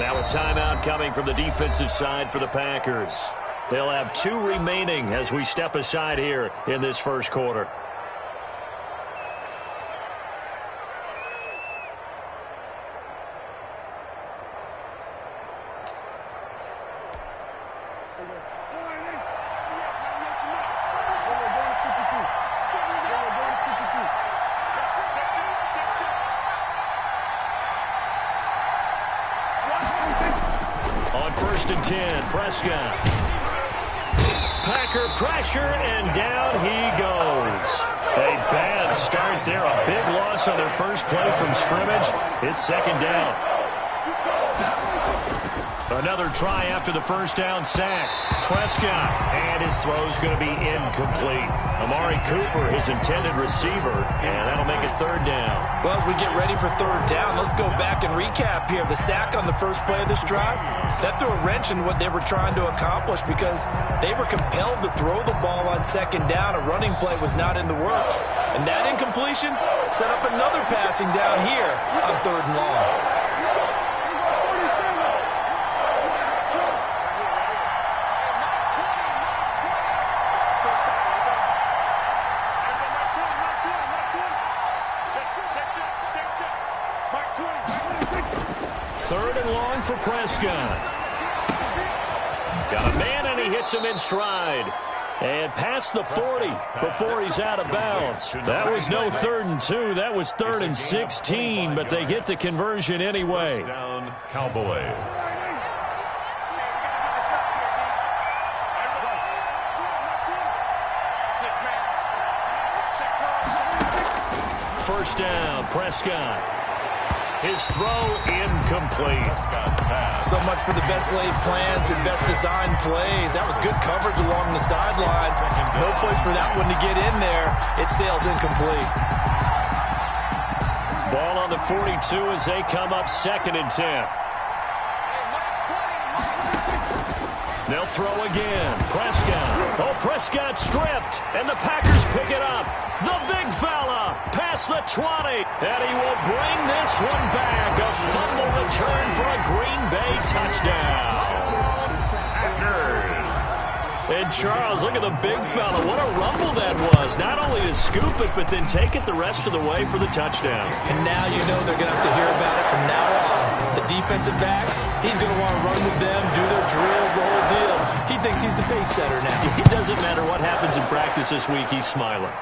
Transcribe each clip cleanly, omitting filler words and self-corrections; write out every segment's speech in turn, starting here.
Now a timeout coming from the defensive side for the Packers. They'll have 2 remaining as we step aside here in this first quarter. On 1st and 10, Prescott. Packer pressure, and down he goes. A bad start there. A big loss on their first play from scrimmage. It's 2nd down. Another try after the first down sack. Prescott, and his throw's going to be incomplete. Amari Cooper, his intended receiver, and that'll make it 3rd down. Well, as we get ready for 3rd down, let's go back and recap here. The sack on the first play of this drive, that threw a wrench in what they were trying to accomplish because they were compelled to throw the ball on 2nd down. A running play was not in the works. And that incompletion set up another passing down here on 3rd and long. For Prescott. Got a man, and he hits him in stride. And past the 40 before he's out of bounds. That was no 3rd and 2. That was 3rd and 16, but they get the conversion anyway. Down, Cowboys. First down, Prescott. His throw incomplete. So much for the best laid plans and best designed plays. That was good coverage along the sidelines. No place for that one to get in there. It sails incomplete. Ball on the 42 as they come up 2nd and 10. They'll throw again. Prescott. Oh, Prescott stripped, and the Packers pick it up. The big fella past the 20, and he will bring this one back. A fumble return for a Green Bay touchdown. And Charles, look at the big fella. What a rumble that was. Not only to scoop it, but then take it the rest of the way for the touchdown. And now you know they're going to have to hear about it from now on. The defensive backs, he's going to want to run with them, do their drills, the whole deal. He thinks he's the pace setter now. It doesn't matter what happens in practice this week. He's smiling.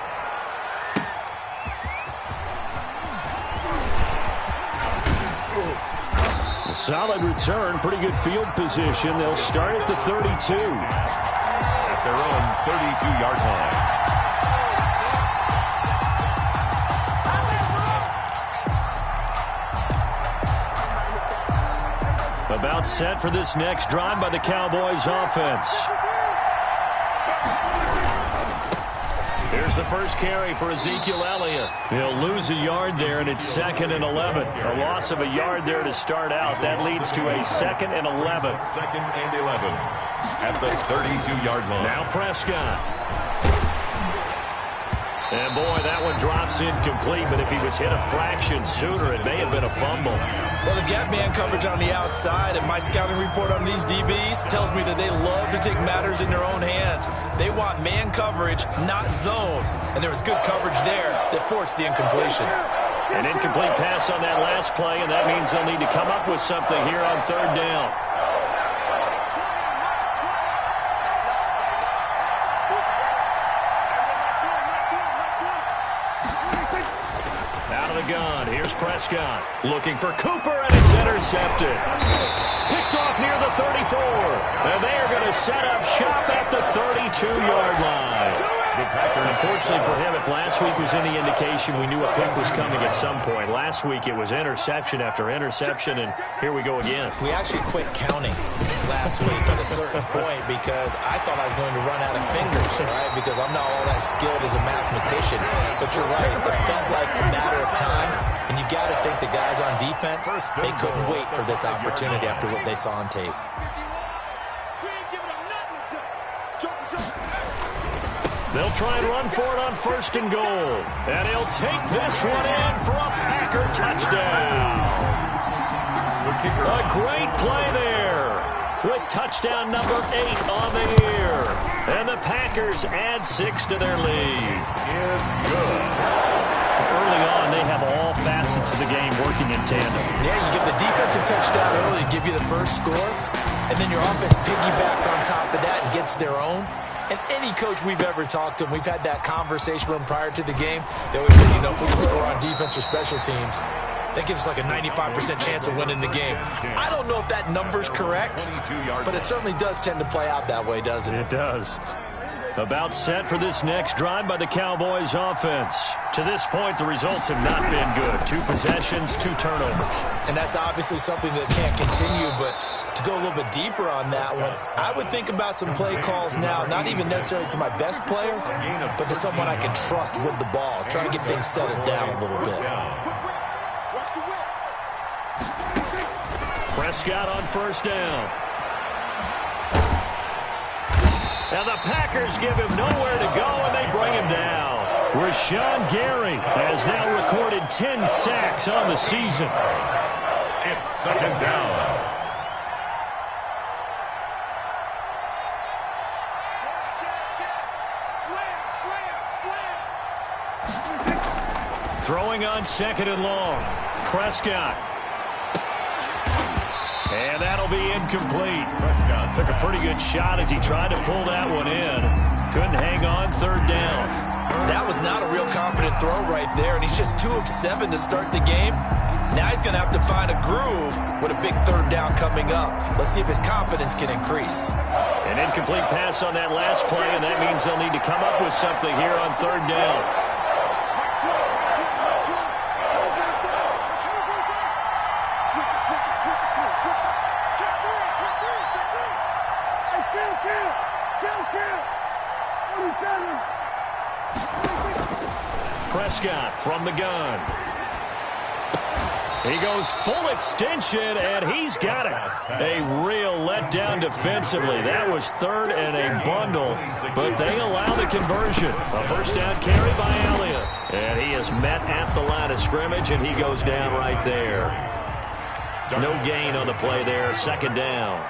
A solid return, pretty good field position. They'll start at the 32. At their own 32-yard line. About set for this next drive by the Cowboys offense. Here's the first carry for Ezekiel Elliott. He'll lose a yard there, and it's 2nd and 11. A loss of a yard there to start out. That leads to a 2nd and 11. 2nd and 11 at the 32-yard line. Now Prescott. And, boy, that one drops incomplete, but if he was hit a fraction sooner, it may have been a fumble. Well, they've got man coverage on the outside, and my scouting report on these DBs tells me that they love to take matters in their own hands. They want man coverage, not zone. And there was good coverage there that forced the incompletion. An incomplete pass on that last play, and that means they'll need to come up with something here on 3rd down. Gun. Here's Prescott looking for Cooper, and it's intercepted. Picked off near the 34, and they are going to set up shop at the 32-yard line. Unfortunately for him, if last week was any indication, we knew a pick was coming at some point. Last week it was interception after interception, and here we go again. We actually quit counting last week at a certain point because I thought I was going to run out of fingers, right? Because I'm not all that skilled as a mathematician. But you're right, it felt like a matter of time, and you got to think the guys on defense, they couldn't wait for this opportunity after what they saw on tape. They'll try and run for it on 1st and goal. And he'll take this one in for a Packer touchdown. A great play there with touchdown number 8 on the year. And the Packers add 6 to their lead. Early on, they have all facets of the game working in tandem. Yeah, you give the defensive touchdown early, give you the first score, and then your offense piggybacks on top of that and gets their own. And any coach we've ever talked to, we've had that conversation with them prior to the game, they always say, you know, if we can score on defense or special teams, that gives us like a 95% chance of winning the game. I don't know if that number's correct, but it certainly does tend to play out that way, doesn't it? It does. About set for this next drive by the Cowboys offense. To this point, the results have not been good. 2 possessions, 2 turnovers. And that's obviously something that can't continue, but to go a little bit deeper on that one, I would think about some play calls now, not even necessarily to my best player, but to someone I can trust with the ball, trying to get things settled down a little bit. Prescott on first down. And the Packers give him nowhere to go, and they bring him down. Rashawn Gary has now recorded 10 sacks on the season. It's second down. Throwing on second and long. Prescott. And that'll be incomplete. Took a pretty good shot as he tried to pull that one in. Couldn't hang on, third down. That was not a real confident throw right there, and he's just 2 of 7 to start the game. Now he's going to have to find a groove with a big third down coming up. Let's see if his confidence can increase. An incomplete pass on that last play, and that means they'll need to come up with something here on third down. Prescott from the gun. He goes full extension, and he's got it. A real letdown defensively. That was third and a bundle, but they allow the conversion. A first down carry by Elliott. And he is met at the line of scrimmage, and he goes down right there. No gain on the play there. Second down.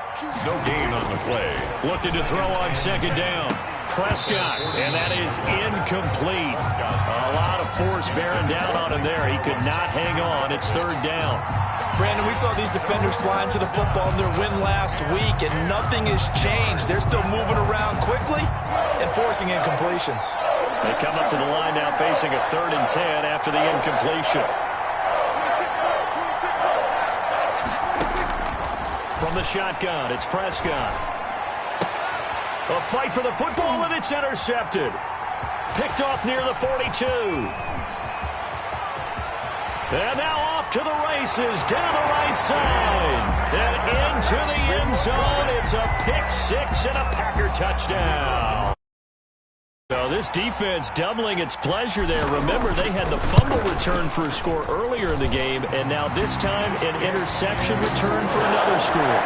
No gain on the play. Looking to throw on second down. Prescott, and that is incomplete. A lot of force bearing down on him there. He could not hang on. It's third down. Brandon, we saw these defenders flying to the football in their win last week, and nothing has changed. They're still moving around quickly and forcing incompletions. They come up to the line now facing a 3rd and 10 after the incompletion. From the shotgun, it's Prescott. A fight for the football, and it's intercepted. Picked off near the 42. And now off to the races, down the right side. And into the end zone. It's a pick 6 and a Packer touchdown. So this defense doubling its pleasure there. Remember, they had the fumble return for a score earlier in the game, and now this time an interception return for another score.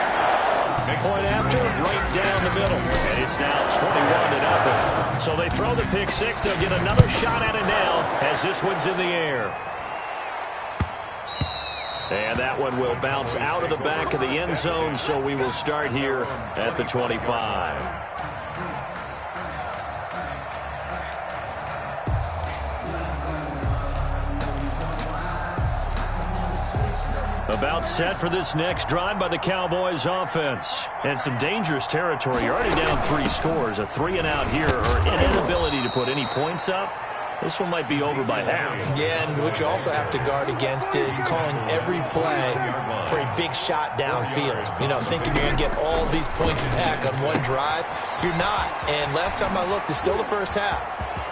Point after, right down the middle. And it's now 21-0. So they throw the pick 6. They'll get another shot at it now as this one's in the air. And that one will bounce out of the back of the end zone, so we will start here at the 25. About set for this next drive by the Cowboys offense. And some dangerous territory. You're already down 3 scores. A 3-and-out here, or an inability to put any points up. This one might be over by half. Yeah, and what you also have to guard against is calling every play for a big shot downfield. You know, thinking you're going to get all these points back on one drive. You're not. And last time I looked, it's still the first half.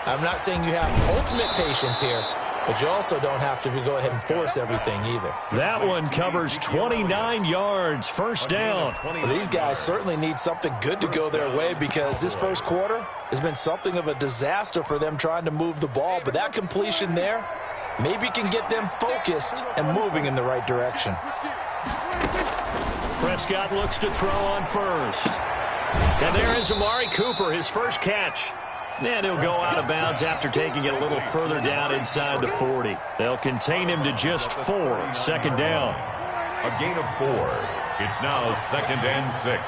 I'm not saying you have ultimate patience here, but you also don't have to go ahead and force everything either. That one covers 29 yards, first down. Well, these guys certainly need something good to go their way, because this first quarter has been something of a disaster for them trying to move the ball. But that completion there maybe can get them focused and moving in the right direction. Prescott looks to throw on first. And there is Amari Cooper, his first catch. And he'll go out of bounds after taking it a little further down inside the 40. They'll contain him to just 4. Second down. A gain of 4. It's now 2nd and 6.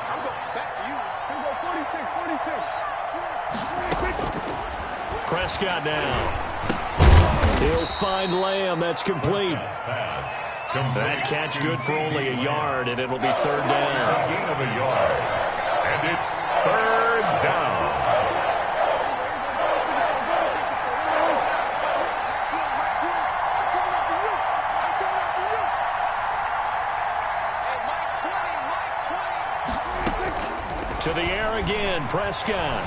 Prescott now. He'll find Lamb. That's complete. That catch good for only a yard, and it'll be 3rd down. It's a gain of a yard. And it's 3rd down. To the air again, Prescott.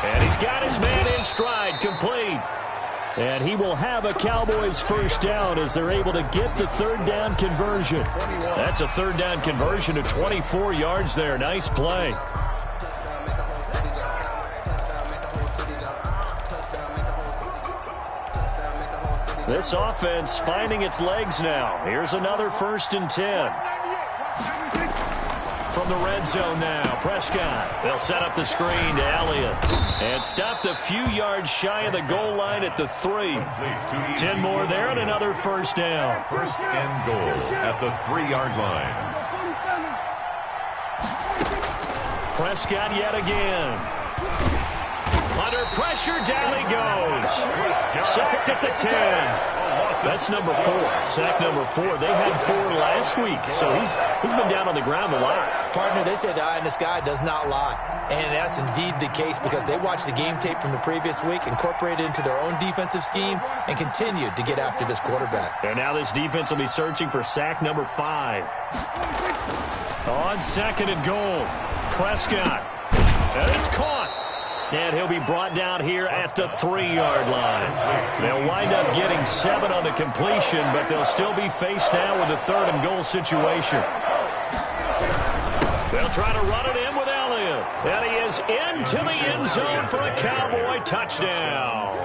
And he's got his man in stride, complete. And he will have a Cowboys 1st down as they're able to get the 3rd down conversion. That's a 3rd down conversion of 24 yards there. Nice play. This offense finding its legs now. Here's another 1st and 10. From the red zone now, Prescott. They'll set up the screen to Elliott. And stopped a few yards shy of the goal line at the 3. 10 more there and another 1st down. 1st and goal at the 3-yard line. Prescott yet again. Under pressure, down he goes. Sacked at the 10. That's number 4. Sack number 4. They had 4 last week, so he's been down on the ground a lot. Partner, they say the eye in the sky does not lie. And that's indeed the case because they watched the game tape from the previous week, incorporated it into their own defensive scheme, and continued to get after this quarterback. And now this defense will be searching for sack number 5. On 2nd and goal, Prescott. And it's caught. And he'll be brought down here at the 3-yard line. They'll wind up getting 7 on the completion, but they'll still be faced now with a 3rd and goal situation. They'll try to run it in with Elliott. And he is into the end zone for a Cowboy touchdown.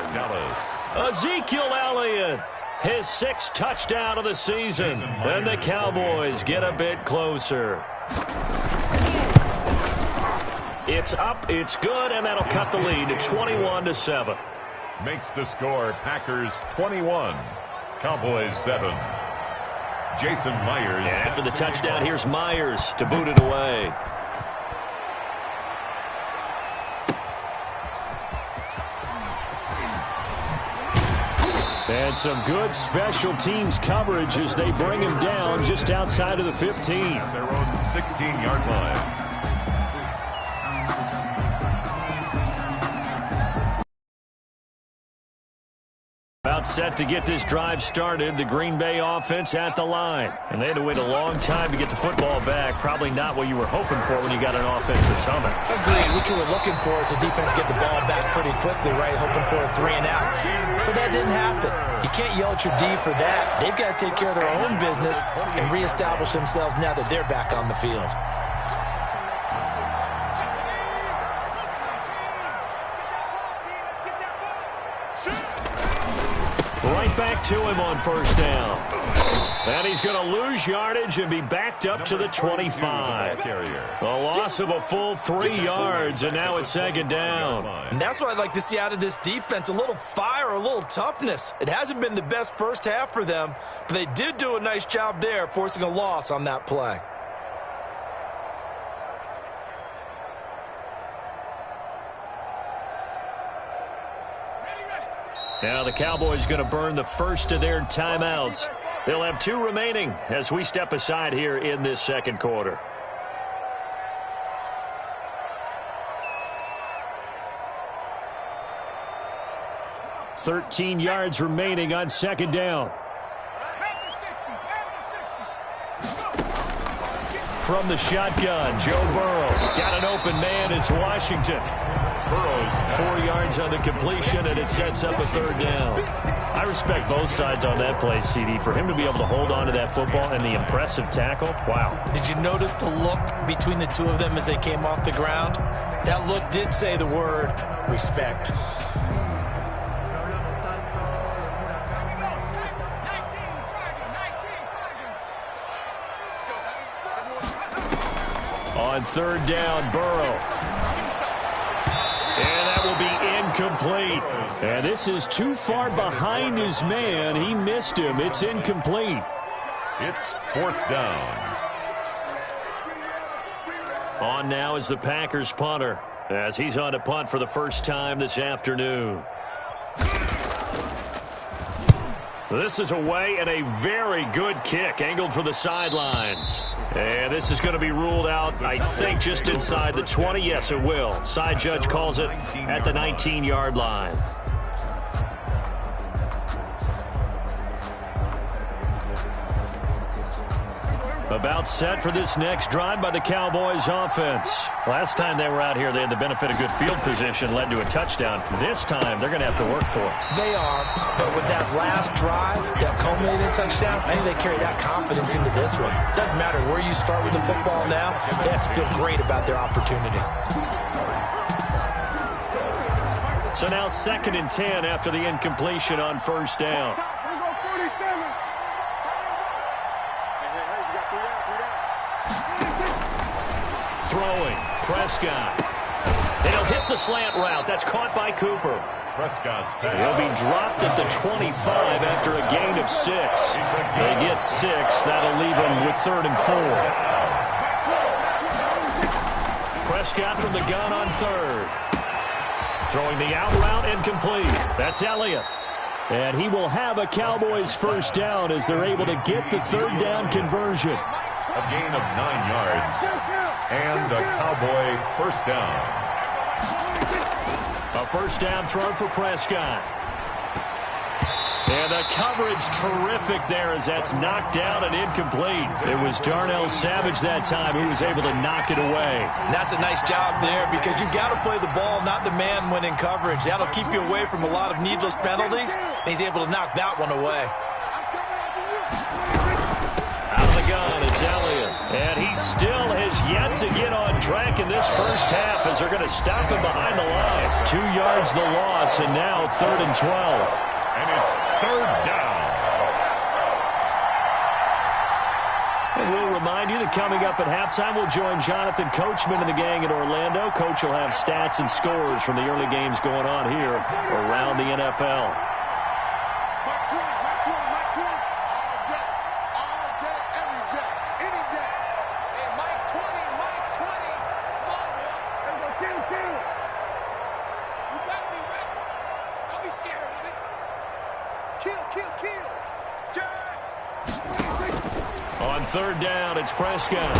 Ezekiel Elliott, his 6th touchdown of the season. And the Cowboys get a bit closer. It's up, it's good, and that'll cut the lead to 21-7. Makes the score Packers 21, Cowboys 7. Jason Myers. And after the touchdown, here's Myers to boot it away. And some good special teams coverage as they bring him down just outside of the 15. At their own 16-yard line. About set to get this drive started. The Green Bay offense at the line. And they had to wait a long time to get the football back. Probably not what you were hoping for when you got an offense that's humming. Agreed. What you were looking for is the defense get the ball back pretty quickly, right? Hoping for a 3 and out. So that didn't happen. You can't yell at your D for that. They've got to take care of their own business and reestablish themselves now that they're back on the field. Right back to him on 1st down. And he's going to lose yardage and be backed up to the 25. A loss of a full 3 yards, and now it's 2nd down. And that's what I'd like to see out of this defense, a little fire, a little toughness. It hasn't been the best first half for them, but they did do a nice job there, forcing a loss on that play. Now the Cowboys going to burn the first of their timeouts. They'll have 2 remaining as we step aside here in this 2nd quarter. $13 yards remaining on 2nd down. From the shotgun, Joe Burrow. Got an open man, it's Washington. Burrow's 4 yards on the completion, and it sets up a 3rd down. I respect both sides on that play, CD. For him to be able to hold on to that football and the impressive tackle, wow. Did you notice the look between the 2 of them as they came off the ground? That look did say the word respect. On 3rd down, Burrow. And that will be incomplete. And this is too far behind his man. He missed him. It's incomplete. It's 4th down. On now is the Packers punter, as he's on to punt for the first time this afternoon. This is away and a very good kick angled for the sidelines. And this is going to be ruled out, I think, just inside the 20. Yes, it will. Side judge calls it at the 19-yard line. About set for this next drive by the Cowboys offense. Last time they were out here, they had the benefit of good field position, led to a touchdown. This time, they're going to have to work for it. They are, but with that last drive, that culminating touchdown, I think they carry that confidence into this one. Doesn't matter where you start with the football now, they have to feel great about their opportunity. So now 2nd and 10 after the incompletion on 1st down. Throwing, Prescott. And he'll hit the slant route. That's caught by Cooper. Prescott's pass. He'll be dropped at the 25 after a gain of 6. They get 6. That'll leave him with 3rd and 4. Prescott from the gun on 3rd. Throwing the out route incomplete. That's Elliott. And he will have a Cowboys first down as they're able to get the 3rd down conversion. A gain of 9 yards. And a Cowboy first down. A first down throw for Prescott. And the coverage terrific there as that's knocked down and incomplete. It was Darnell Savage that time who was able to knock it away. And that's a nice job there because you've got to play the ball, not the man when in coverage. That'll keep you away from a lot of needless penalties, and he's able to knock that one away. Out of the gun, it's Elliott. And he still has yet to get on track in this first half as they're going to stop him behind the line. 2 yards the loss, and now 3rd and 12. And it's 3rd down. And we'll remind you that coming up at halftime, we'll join Jonathan Coachman and the gang in Orlando. Coach will have stats and scores from the early games going on here around the NFL. On 3rd down, it's Prescott.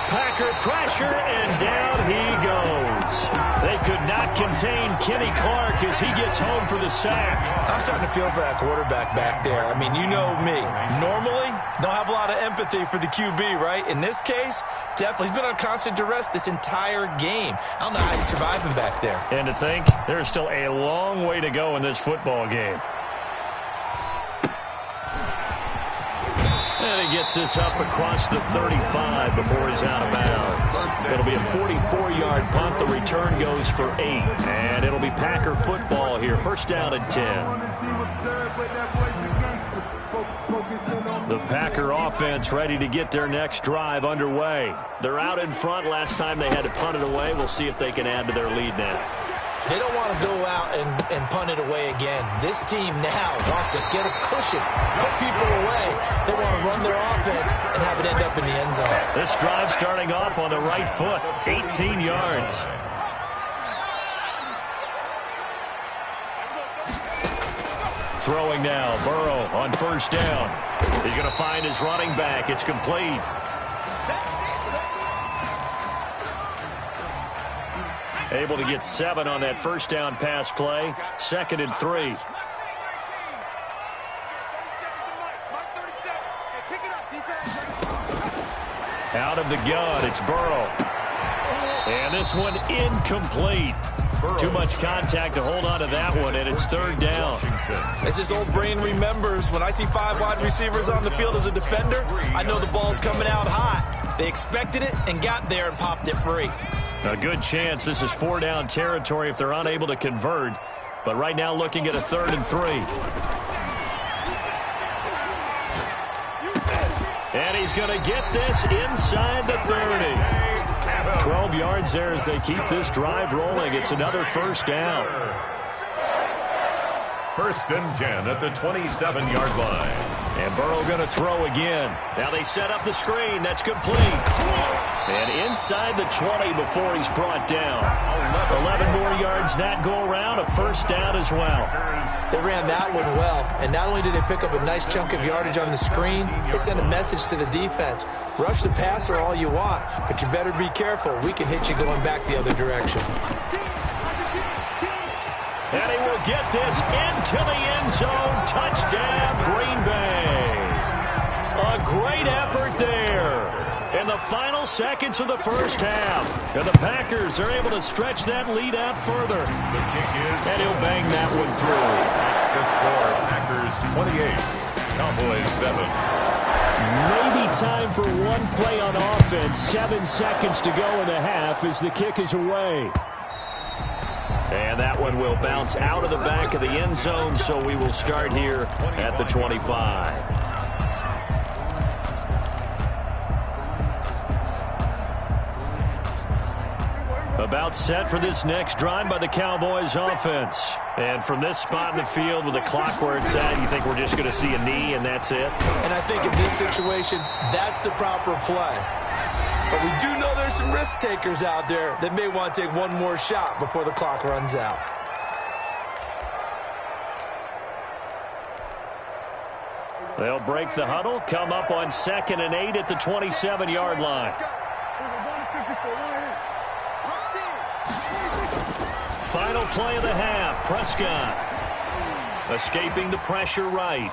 Packer pressure, and down he goes. They could not contain Kenny Clark as he gets home for the sack. I'm starting to feel for that quarterback back there. I mean, you know me. Normally, don't have a lot of empathy for the QB, right? In this case, definitely. He's been on constant duress this entire game. I don't know how he's surviving back there. And to think, there's still a long way to go in this football game. And he gets this up across the 35 before he's out of bounds. It'll be a 44-yard punt. The return goes for 8. And it'll be Packer football here. First down and 10. The Packer offense ready to get their next drive underway. They're out in front. Last time they had to punt it away. We'll see if they can add to their lead now. They don't want to go out and punt it away again. This team now wants to get a cushion, put people away. They want to run their offense and have it end up in the end zone. This drive starting off on the right foot, 18 yards. Throwing now, Burrow on first down. He's going to find his running back. It's complete. Able to get 7 on that first down pass play. 2nd and 3. Out of the gun, it's Burrow. And this one incomplete. Too much contact to hold on to that one, and it's 3rd down. As his old brain remembers, when I see 5 wide receivers on the field as a defender, I know the ball's coming out hot. They expected it and got there and popped it free. A good chance this is 4-down territory if they're unable to convert. But right now looking at a 3rd and 3. And he's going to get this inside the 30. 12 yards there as they keep this drive rolling. It's another first down. 1st and 10 at the 27-yard line. And Burrow going to throw again. Now they set up the screen. That's complete. And inside the 20 before he's brought down. 11 more yards that go around. A first down as well. They ran that one well. And not only did they pick up a nice chunk of yardage on the screen, they sent a message to the defense. Rush the passer all you want, but you better be careful. We can hit you going back the other direction. And he will get this into the end zone. Touchdown, Green Bay. A great effort there in the final seconds of the first half. And the Packers are able to stretch that lead out further. The kick is, and he'll bang that one through. That's the score. Packers 28, Cowboys 7. Maybe time for one play on offense. 7 seconds to go in the half as the kick is away. And that one will bounce out of the back of the end zone, so we will start here at the 25. About set for this next drive by the Cowboys offense. And from this spot in the field with the clock where it's at, you think we're just going to see a knee and that's it? And I think in this situation, that's the proper play. But we do know there's some risk takers out there that may want to take one more shot before the clock runs out. They'll break the huddle, come up on 2nd and 8 at the 27-yard line. Final play of the half. Prescott escaping the pressure right.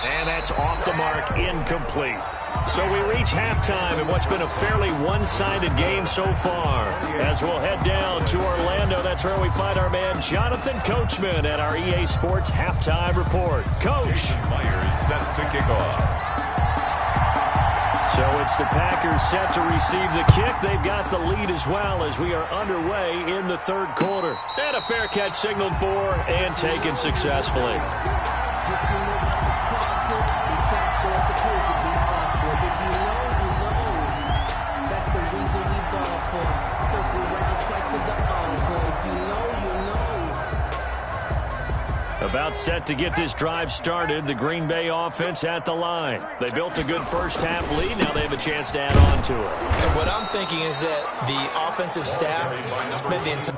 And that's off the mark, incomplete. So we reach halftime in what's been a fairly one-sided game so far. As we'll head down to Orlando, that's where we find our man Jonathan Coachman at our EA Sports Halftime Report. Coach. Myers set to kick off. So it's the Packers set to receive the kick. They've got the lead as well as we are underway in the third quarter. And a fair catch signaled for and taken successfully. About set to get this drive started. The Green Bay offense at the line. They built a good first half lead. Now they have a chance to add on to it. And what I'm thinking is that the offensive staff spent the entire...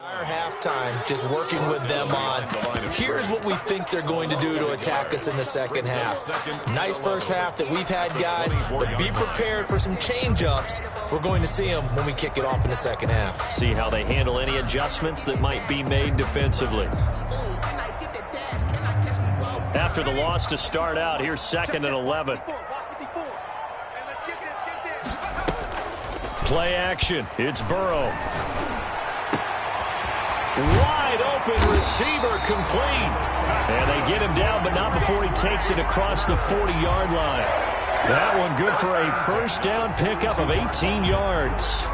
halftime, just working with them on here's what we think they're going to do to attack us in the second half. Nice first half that we've had, guys, but be prepared for some change-ups. We're going to see them when we kick it off in the second half. See how they handle any adjustments that might be made defensively. After the loss to start out, here's 2nd and 11. Play action. It's Burrow. Wide open receiver complete. And they get him down, but not before he takes it across the 40-yard line. That one good for a first down pickup of 18 yards.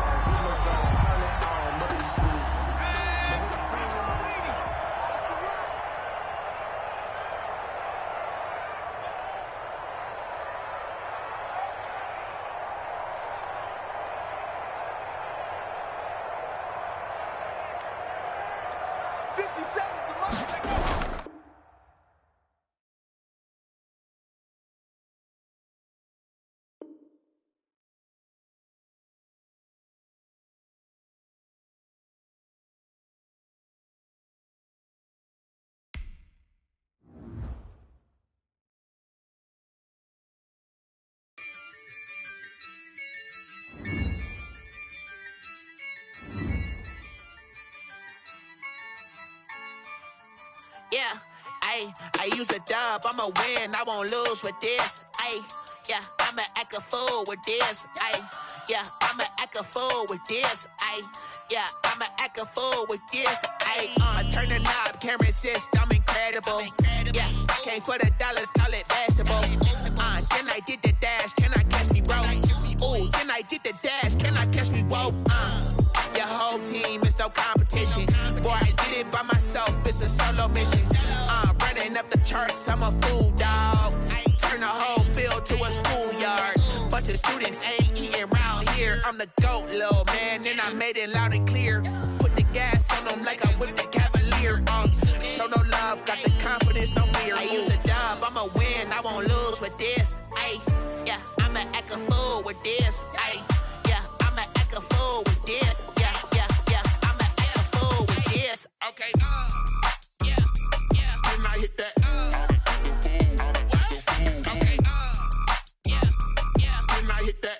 Yeah, I use a dub, I'ma win, I won't lose with this. yeah, I'ma act a fool with this, ayy. Yeah, I'ma act a fool with this, ayy. Yeah, I'ma act a fool with this, ayy. I turn the knob, camera assist, I'm incredible. Yeah, came for the dollars, call it basketball. Then I did the dash, can I catch me, bro? Ooh, then I did the dash, can I catch me, whoa? Your whole team is no competition. Boy, I did it by myself, it's a solo mission. Running up the charts, I'm a fool, dog. Turn the whole field to a schoolyard. Bunch of students ain't eating round here. I'm the GOAT, little man, and I made it loud and clear. Put the gas on them like I'm with the Cavalier. Show no love, got the confidence, no fear. I use a dub, I'ma win, I won't lose with this. Ay, yeah, I'ma act a fool with this. Ay, yeah, I'ma act a fool with this. Yeah, yeah, yeah, I'ma act a fool with this. Okay, yeah, yeah, when I hit that. Okay, yeah, yeah, when I hit that.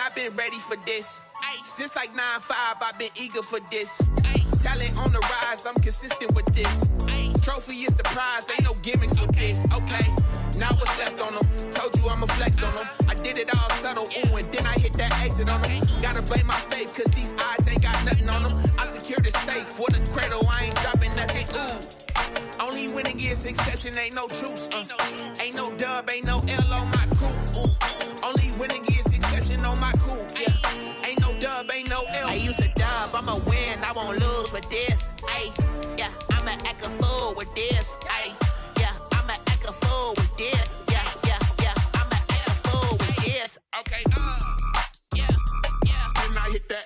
I've been ready for this. Since like 9-5, I've been eager for this. Talent on the rise, I'm consistent with this. Trophy is the prize, ain't no gimmicks with this. Okay, now what's left on them? Told you I'ma flex on them. I did it all subtle, ooh, and then I hit that exit on them. Gotta blame my faith, cause these odds ain't got nothing on them. I secured the safe with a cradle, I ain't dropping nothing, ooh. Only winning is exception, ain't no truce. Ain't no dub, ain't no L on my coup. Only winning is exception on my coup. Yeah, ain't no dub, ain't no L. I use a dub, I'ma win, I won't lose with this. Ay, yeah, I'ma act a fool with this. Ay, yeah, I'ma act a fool with this. Yeah, yeah, yeah, I'ma act a fool with this. Okay, yeah, yeah, when I hit that.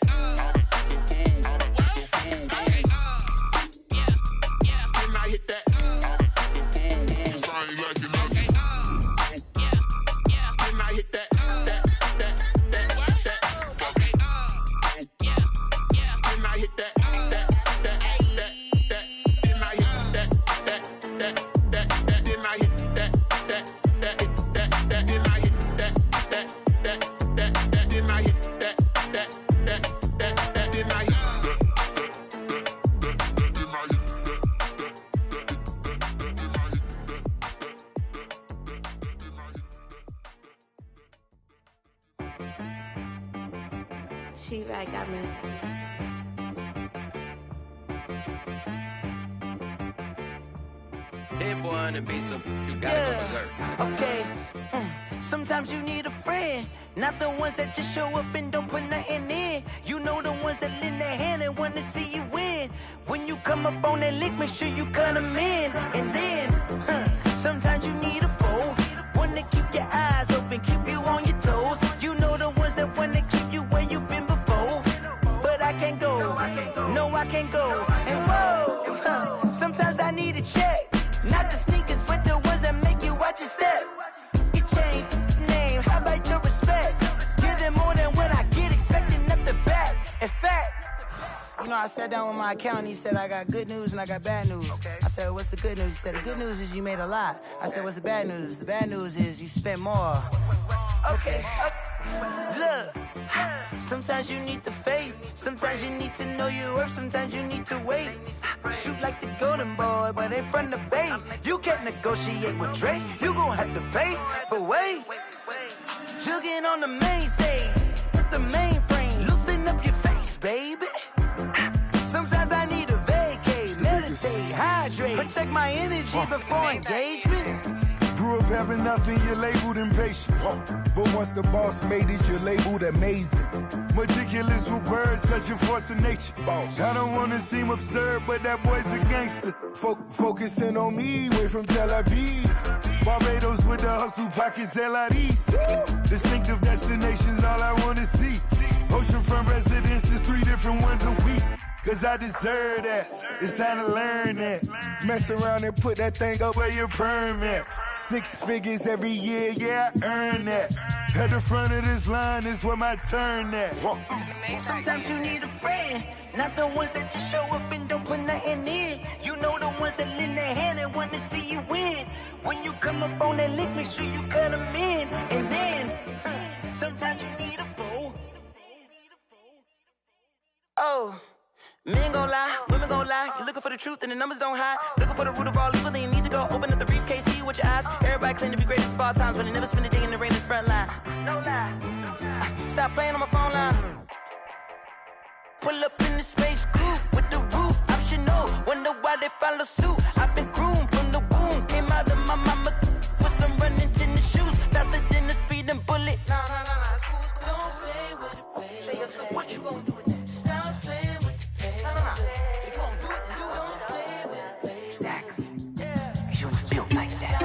Okay, yeah, yeah, when I hit that. She-Rag got me. Hit boy on the beat, so you gotta go berserk. Okay. Sometimes you need a friend, not the ones that just show up and don't put nothing in. You know the ones that lend their hand and want to see you win. When you come up on that lick, make sure you cut them in. And then, sometimes you need a foe, one to keep your eyes open, keep you on your toes. You know the ones that want to keep you where you've been before. But I can't go, no I can't go. And whoa, sometimes I need a check. Not the sneakers, but the ones that make you watch your step. You change name, how about your respect? Give them more than what I get, expecting up the back. In fact, you know, I sat down with my accountant, he said, I got good news and I got bad news. Okay. I said, what's the good news? He said, the good news is you made a lot. I said, what's the bad news? The bad news is you spent more. Okay. Look, sometimes you need the faith, sometimes you need to know your worth, sometimes you need to wait. Shoot like the golden boy, but in front of bait. You can't negotiate with Drake, you gon' have to pay. But wait, jugging on the main stage, with the mainframe, loosen up your face, baby. Sometimes I need a vacate, meditate, hydrate, protect my energy before engagement. Grew up having nothing, you're labeled impatient. But once the boss made it, you're labeled amazing. Meticulous with words, such a force of nature. I don't wanna seem absurd, but that boy's a gangster. Focusing on me, way from Tel Aviv. Barbados with the hustle pockets, LIDs. Distinctive destinations, all I wanna see. Oceanfront residences, 3 different ones a week. Cause I deserve that, it's time to learn that. Mess around and put that thing up where your permit. 6 figures every year, yeah, I earn that. At the front of this line is where my turn at. Sometimes you need a friend, not the ones that just show up and don't put nothing in. You know the ones that lend their hand and want to see you win. When you come up on that lick, make sure you cut them in. And then, sometimes you need a fool. Oh, men gon' lie, women gon' lie. You're looking for the truth and the numbers don't hide. Looking for the root of all evil, then you need to go open up the briefcase, see with your eyes. Everybody claim to be great at small times, but they never spend a day in the rain in the front line. No lie, no lie. Stop playing on my phone line. Pull up in the space coupe with the roof optional. Wonder why they follow suit. I've been groomed from the womb. Came out of my mama with some running tennis shoes. Faster than the speeding bullet. No, it's cool, it's cool. Don't play with it, baby. Say so what you gon' do with it? Stop playing with it, baby. No. If you gon' do it, then you don't play with it, baby. Exactly. Yeah. Cause you ain't built like that.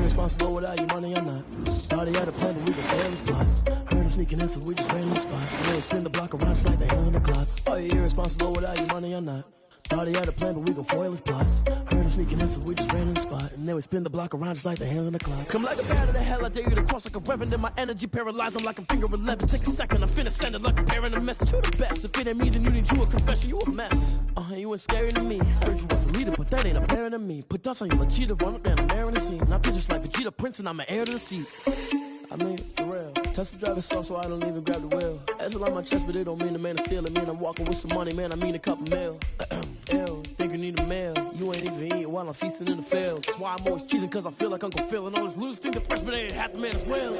Responsible without your money or not. Thought he had a plan, but we could fail his plot. Heard him sneaking in, so we just ran in the spot. And then spin the block around just like the hands on the clock. Are you irresponsible without your money or not? Thought he had a plan, but we gon' foil his plot. Heard him sneaking in, so we just ran in the spot. And then we spin the block around just like the hands on the clock. Come like a bat of the hell, I dare you to cross like a reverend. And my energy paralyzed, I'm like a finger 11. Take a second, I'm finna send it like a parent a message. You the best, if it ain't me, then you need you a confession. You a mess, you ain't scary to me. Heard you was a leader, but that ain't apparent to me. Put dust on your cheetah, run up down the air in the scene. I feel just like Vegeta Prince, and I'm an heir to the seat. I mean, for real. Tesla driver sauce, so I don't even grab the wheel. That's on my chest, but it don't mean the man is stealing. Mean I'm walking with some money, man, I mean a couple mil. Ew, think you need a meal. You ain't even eating while I'm feasting in the field. That's why I'm always cheesing, cause I feel like Uncle Phil. And all those losers think the freshman ain't half the man as well.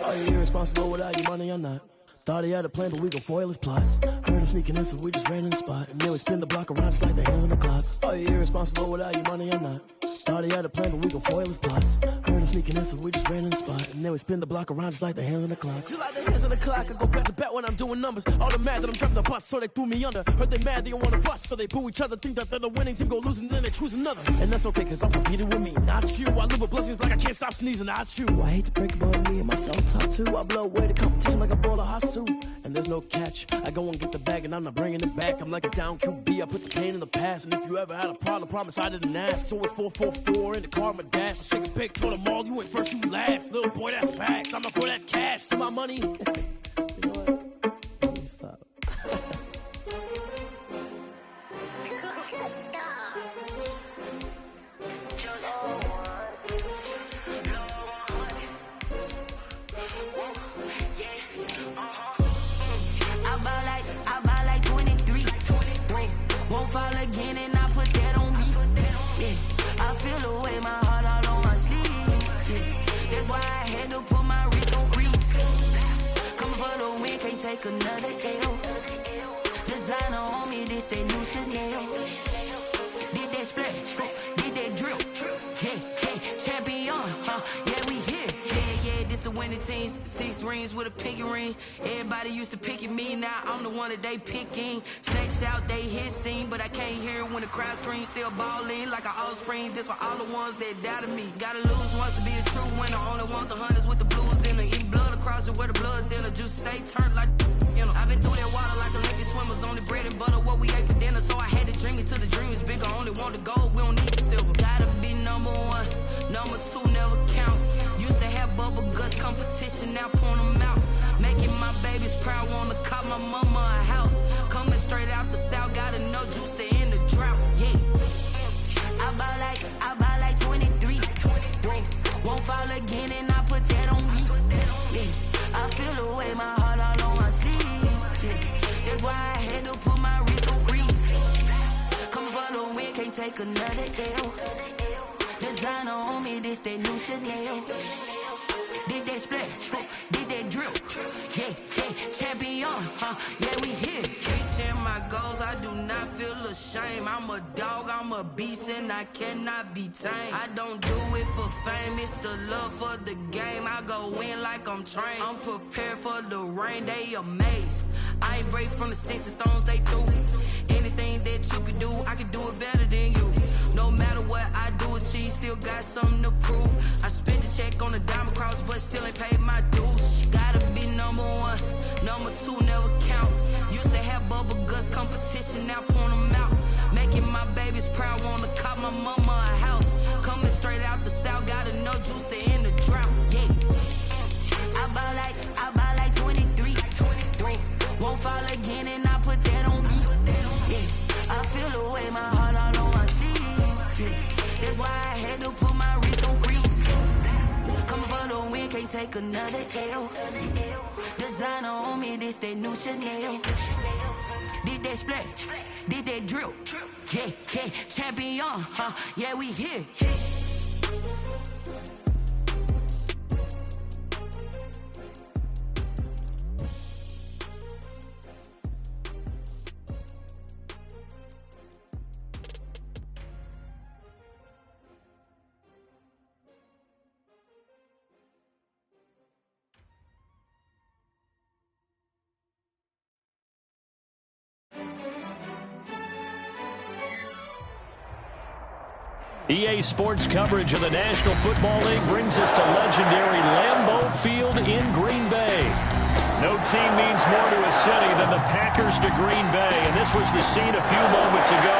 Are you irresponsible without your money or not? Thought he had a plan, but we gon' foil his plot. Heard him sneaking in, so we just ran in the spot. And then we spin the block around just like the hands on the clock. Are you irresponsible without your money or not? Thought he had a plan, but we gon' foil his plot. Heard him sneaking in, so we just ran in the spot. And then we spin the block around just like the hands on the clock. Just like the hands on the clock, I go back to back when I'm doing numbers. All the mad that I'm driving the bus, so they threw me under. Heard they mad, they don't wanna bust, so they boo each other. Think that they're the winning team, go losing, then they choose another. And that's okay, cause I'm competing with me, not you. I live with blessings like I can't stop sneezing, not you. I hate to break it, but me and myself top two. I blow away the competition like a bowl of hot soup. And there's no catch. I go and get the bag and I'm not bringing it back. I'm like a down QB, I put the pain in the past. And if you ever had a problem, promise I didn't ask. So it's 444 in the car, my dash. I shake a pick, told them all, you ain't first, you last. Little boy, that's facts. I'm not for that cash to my money. You know what? Let me stop. I buy like 23. Won't fall again and I put that on me. Yeah, I feel the way, my heart all on my sleeve. Yeah, that's why I had to put my wrist on freeze. Coming for the win, can't take another L. Designer on me, this that new Chanel. Did that splash, did that drill. Yeah, champion, yeah, we here. Yeah, this the winning teams. 6 rings with a pinky ring. Everybody used to picking me, now I'm the one that they picking. Snakes out, they hit scene, but I can't hear it when the crowd screams. Still balling like an offspring. This for all the ones that doubted me. Gotta lose once to be a true winner. Only want the hunters with the blues in it. Eat blood across it where the blood thinner. Juice stay turned like, you know. I've been through that water like Olympic swimmers. Only bread and butter, what we ate for dinner. So I had to dream it till the dream is bigger. Only want the gold, we don't need the silver. Gotta be number 1, number 2 never count. Used to have bubble guts competition, now point them out. Making my babies proud, wanna call my mama a house. Coming straight out the south, gotta know juice to end the drought. Yeah, I buy like 23. Won't fall again and I put that on me. Yeah, I feel the way, my heart all on my sleeve. Yeah, that's why I had to put my wrist on freeze. Coming for the win, can't take another L. Designer on me, this that new Chanel. Did that splash, did that drill. Yeah, champion, yeah, we here. Reaching my goals, I do not feel ashamed. I'm a dog, I'm a beast, and I cannot be tamed. I don't do it for fame, it's the love for the game. I go in like I'm trained. I'm prepared for the rain, they amazed. I ain't break from the sticks and stones they threw. Anything that you could do, I could do it better than you. No matter what I do, still got something to prove. I spent the check on a diamond cross, but still ain't paid my dues. Got number one, number two never count. Used to have bubble guts competition, now point them out. Making my babies proud, wanna cop my mama a house. Coming straight out the south, got enough juice to end the drought. Yeah, I buy like 23. Won't fall again, and I put that on me. Yeah, I feel the way, my heart all on my sleeve. Yeah, that's why I had to put my wrist on freeze. Coming for the win, can't take another L. Designer on me, this that new Chanel. This that splash, this that drill. Yeah, yeah, champion, huh? Yeah, we here. EA Sports coverage of the National Football League brings us to legendary Lambeau Field in Green Bay. No team means more to a city than the Packers to Green Bay, and this was the scene a few moments ago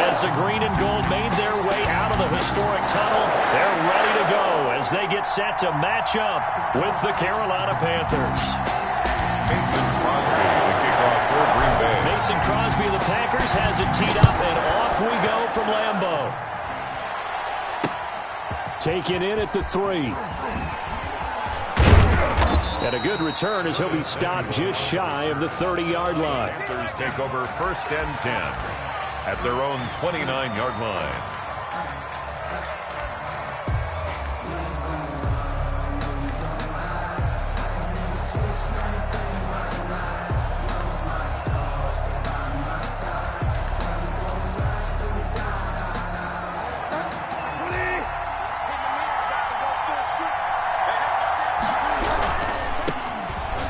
as the green and gold made their way out of the historic tunnel. They're ready to go as they get set to match up with the Carolina Panthers. Mason Crosby, the kickoff for Green Bay. Mason Crosby of the Packers has it teed up, and off we go from Lambeau. Taken in at the 3. And a good return as he'll be stopped just shy of the 30-yard line. Panthers take over 1st and 10 at their own 29-yard line.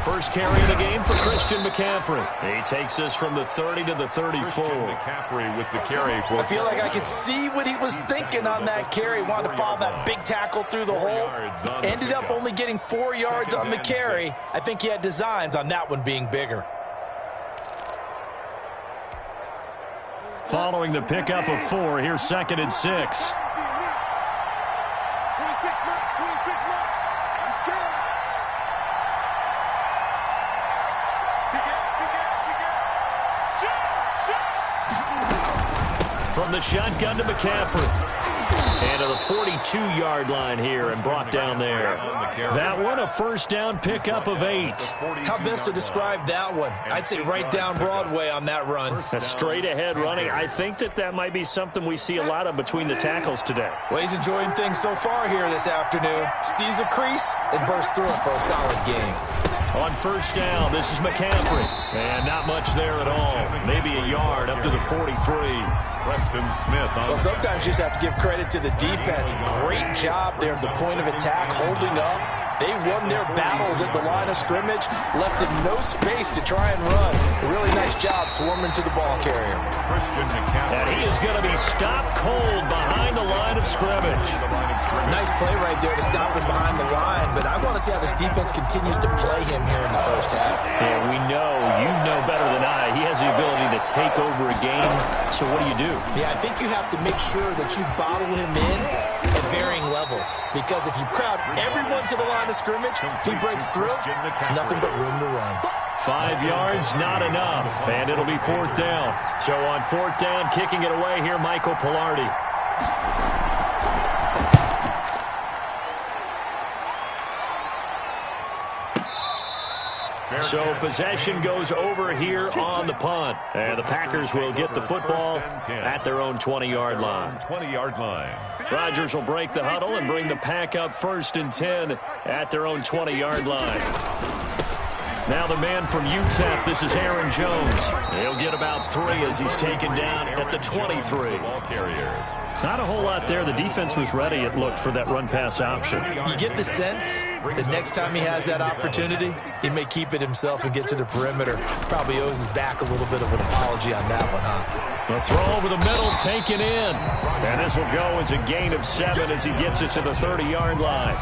First carry of the game for Christian McCaffrey. He takes us from the 30 to the 34. Christian McCaffrey with the carry. I feel like I could see what he was thinking on that carry. Wanted to follow that big tackle through the hole. Ended up only getting 4 yards on the carry. I think he had designs on that one being bigger. Following the pickup of 4, here's 2nd and 6. From the shotgun to McCaffrey. And to the 42-yard line here and brought down there. That one a first down pickup of 8. How best to describe that one? I'd say right down Broadway on that run. A straight ahead running. I think that might be something we see a lot of between the tackles today. Well, he's enjoying things so far here this afternoon. Sees a crease and bursts through it for a solid game. On first down, this is McCaffrey. And not much there at all. Maybe a yard up to the 43. Preston Smith. Well, sometimes you just have to give credit to the defense. Great job there at the point of attack, holding up. They won their battles at the line of scrimmage, left in no space to try and run. A really nice job swarming to the ball carrier. Christian McCaffrey. And he is going to be stopped cold behind the line of scrimmage. Nice play right there to stop him behind the line, but I want to see how this defense continues to play him here in the first half. Yeah, we know, you know better than I, he has the ability to take over a game. So what do? Yeah, I think you have to make sure that you bottle him in at varying levels, because if you crowd everyone to the line of scrimmage, he breaks through, there's nothing but room to run. 5 yards, not enough, and it'll be 4th down. So on 4th down, kicking it away here, Michael Pilardi. So possession goes over here on the punt. And the Packers will get the football at their own 20-yard line. 20-yard line. Rodgers will break the huddle and bring the Pack up 1st and 10 at their own 20-yard line. Now the man from UTEP, this is Aaron Jones. He'll get about 3 as he's taken down at the 23. Ball carrier. Not a whole lot there. The defense was ready, it looked, for that run-pass option. You get the sense that next time he has that opportunity, he may keep it himself and get to the perimeter. Probably owes his back a little bit of an apology on that one, huh? A throw over the middle, taken in. And this will go as a gain of 7 as he gets it to the 30-yard line.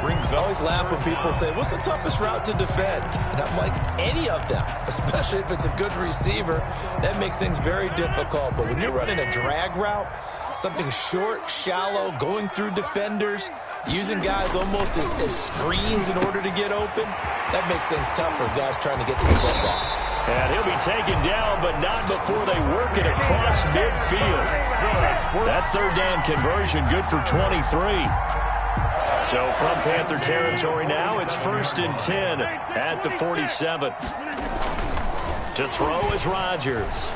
brings I up... always laugh when people say, what's the toughest route to defend? And I'm like, any of them, especially if it's a good receiver. That makes things very difficult. But when you're running a drag route, something short, shallow, going through defenders, using guys almost as screens in order to get open, that makes things tough for guys trying to get to the football. And he'll be taken down, but not before they work it across midfield. That third down conversion good for 23. So from Panther territory now, it's 1st and 10 at the 47. To throw is Rodgers.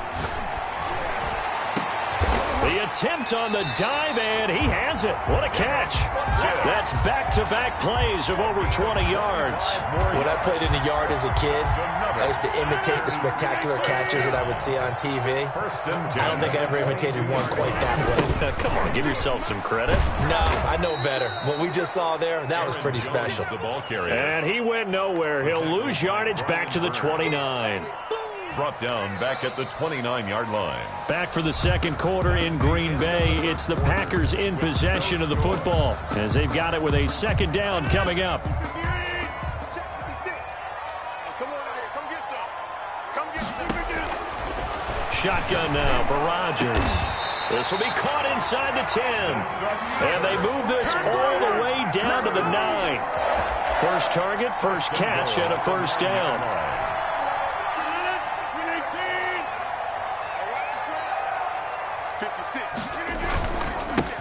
The attempt on the dive, and he has it. What a catch. That's back-to-back plays of over 20 yards. When I played in the yard as a kid, I used to imitate the spectacular catches that I would see on TV. I don't think I ever imitated one quite that way. Come on, give yourself some credit. No, I know better. What we just saw there, that was pretty special. And he went nowhere. He'll lose yardage back to the 29. Brought down back at the 29-yard line. Back for the second quarter in Green Bay. It's the Packers in possession of the football as they've got it with a second down coming up. Shotgun now for Rodgers. This will be caught inside the 10. And they move this all the way down to the 9. First target, first catch, and a first down.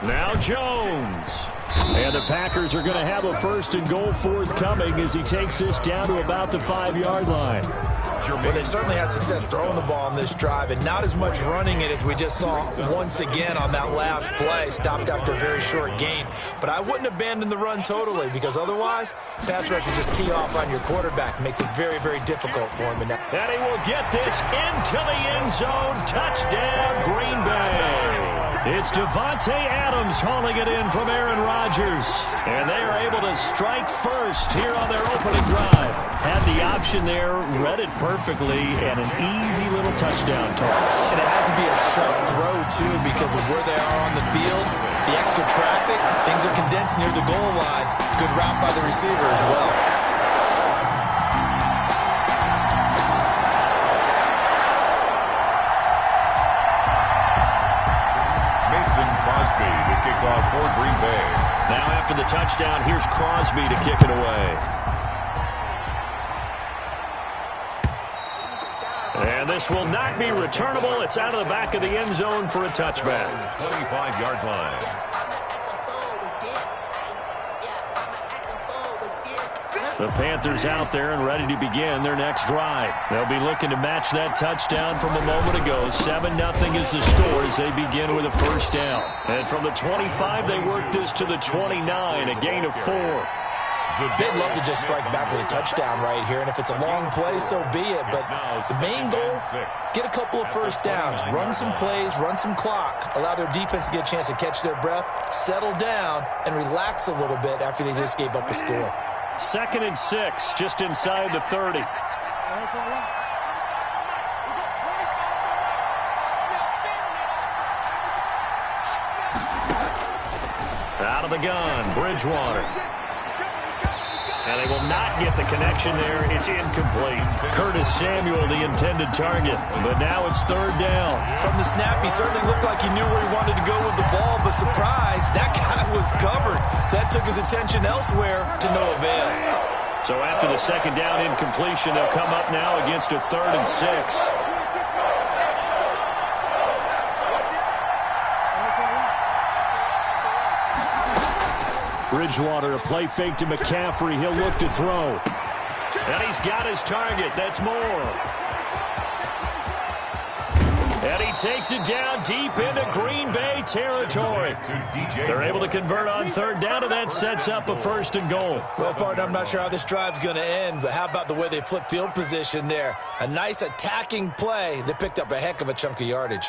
Now Jones. And the Packers are going to have a 1st and goal forthcoming as he takes this down to about the 5-yard line. Well, they certainly had success throwing the ball on this drive and not as much running it as we just saw once again on that last play. Stopped after a very short gain. But I wouldn't abandon the run totally because otherwise, pass rushers just tee off on your quarterback. Makes it very, very difficult for him. And he will get this into the end zone. Touchdown, Green Bay. It's Devontae Adams hauling it in from Aaron Rodgers. And they are able to strike first here on their opening drive. Had the option there, read it perfectly, and an easy little touchdown toss. And it has to be a sharp throw, too, because of where they are on the field. The extra traffic, things are condensed near the goal line. Good route by the receiver as well. Crosby to kick off for Green Bay. Now after the touchdown, here's Crosby to kick it away. And this will not be returnable. It's out of the back of the end zone for a touchback. 25-yard line. The Panthers out there and ready to begin their next drive. They'll be looking to match that touchdown from a moment ago. 7-0 is the score as they begin with a first down. And from the 25, they work this to the 29, a gain of 4. They'd love to just strike back with a touchdown right here, and if it's a long play, so be it. But the main goal, get a couple of first downs, run some plays, run some clock, allow their defense to get a chance to catch their breath, settle down, and relax a little bit after they just gave up a score. 2nd and 6, just inside the 30. Out of the gun, Bridgewater. And they will not get the connection there. It's incomplete. Curtis Samuel, the intended target. But now it's 3rd down. From the snap, he certainly looked like he knew where he wanted to go with the ball, but surprise, that guy was covered. So that took his attention elsewhere to no avail. So after the 2nd down incompletion, they'll come up now against a 3rd and 6. Bridgewater, a play fake to McCaffrey. He'll look to throw. And he's got his target. That's more. And he takes it down deep into Green Bay territory. They're able to convert on 3rd down, and that sets up a 1st and goal. Well, partner, I'm not sure how this drive's going to end, but how about the way they flip field position there? A nice attacking play. They picked up a heck of a chunk of yardage.